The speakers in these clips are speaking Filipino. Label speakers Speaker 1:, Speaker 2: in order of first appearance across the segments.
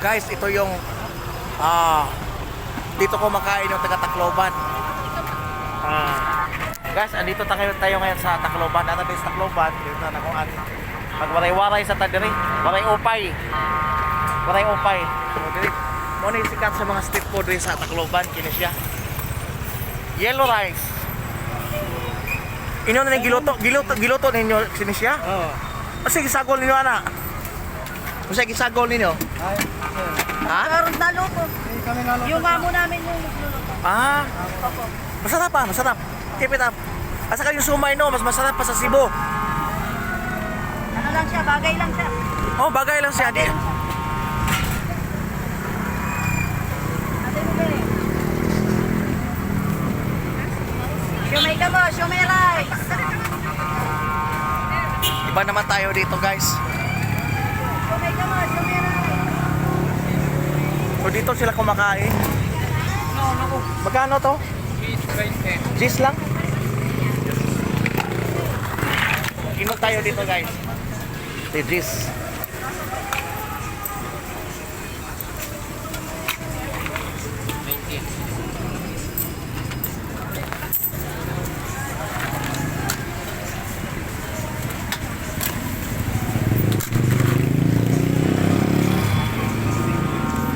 Speaker 1: Guys, ito yung dito ko makain yung taga Tacloban. Guys, andito tayo ngayon sa Tacloban. At sa Tacloban, dito na kung magwaray-waray sa tadiri. Waray upay. Waray upay. So, dito, muna yung sikat sa mga street food rin sa Tacloban. Kini siya. Yellow rice. Inyo na yung giluto ninyo sini siya?
Speaker 2: Oo.
Speaker 1: Sige, gisagol ninyo, ana. Kasi gisagol ninyo?
Speaker 2: Ay,
Speaker 1: Ha?
Speaker 3: Karoon na luto.
Speaker 2: kami nga
Speaker 3: Yung amo namin yung nagluluto.
Speaker 1: Ah,
Speaker 3: Opo.
Speaker 1: masarap pa, masarap. Keep it up. At saka yung sumay, no, mas masarap pa sa Cebu.
Speaker 3: Ano lang siya, bagay lang siya.
Speaker 1: Oh, bagay lang siya. Di.
Speaker 3: Ate mo ba eh? Siomay ka mo, siomay rice.
Speaker 1: Iba naman tayo dito, guys.
Speaker 3: Siomay ka mo, siomay rice.
Speaker 1: So dito sila kumakain. Magkano to? Cheese lang? Inom tayo dito, guys. Cheese.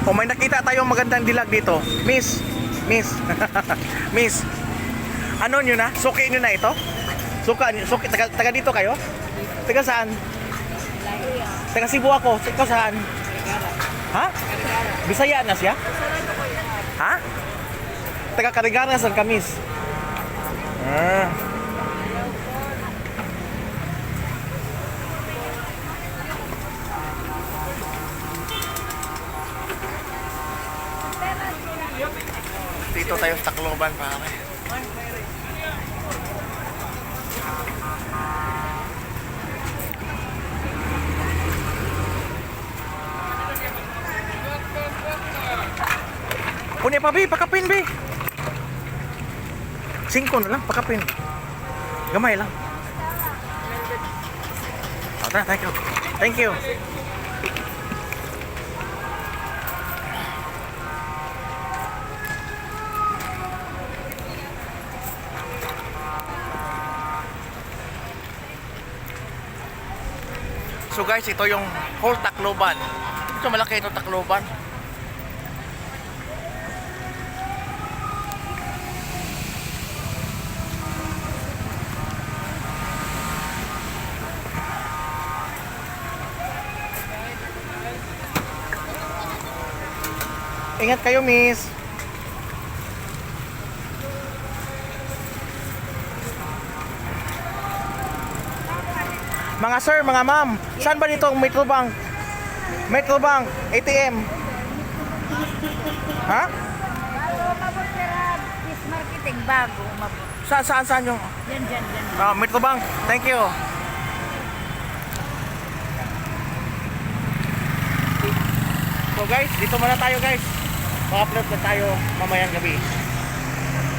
Speaker 1: O may nakita tayong magandang dilag dito. Miss. Miss. Ano nyo na? Suki nyo na ito? Suki, taga dito kayo? Taga saan? Taga Cebu ako. Ikaw saan? Ha? Bisaya na siya? Ha? Taga Carigara saan ka, Miss? Dito tayo sa Tacloban, pare. Punya pa, Bi, pakapin, Bi. 5 na lang, pakapin. Gamay lang. Thank you. Thank you. So guys, ito yung whole Tacloban. Ito malaki itong Tacloban. Ingat kayo, Miss. Mga sir, mga ma'am, saan ba dito ang Metrobank? Metrobank, ATM. Ha?
Speaker 3: Bago umabot sila, fish marketing bago umabot.
Speaker 1: Saan yung
Speaker 3: Yan.
Speaker 1: Metrobank? Thank you. So guys, dito muna tayo, guys. Mag-upload na tayo mamayang gabi.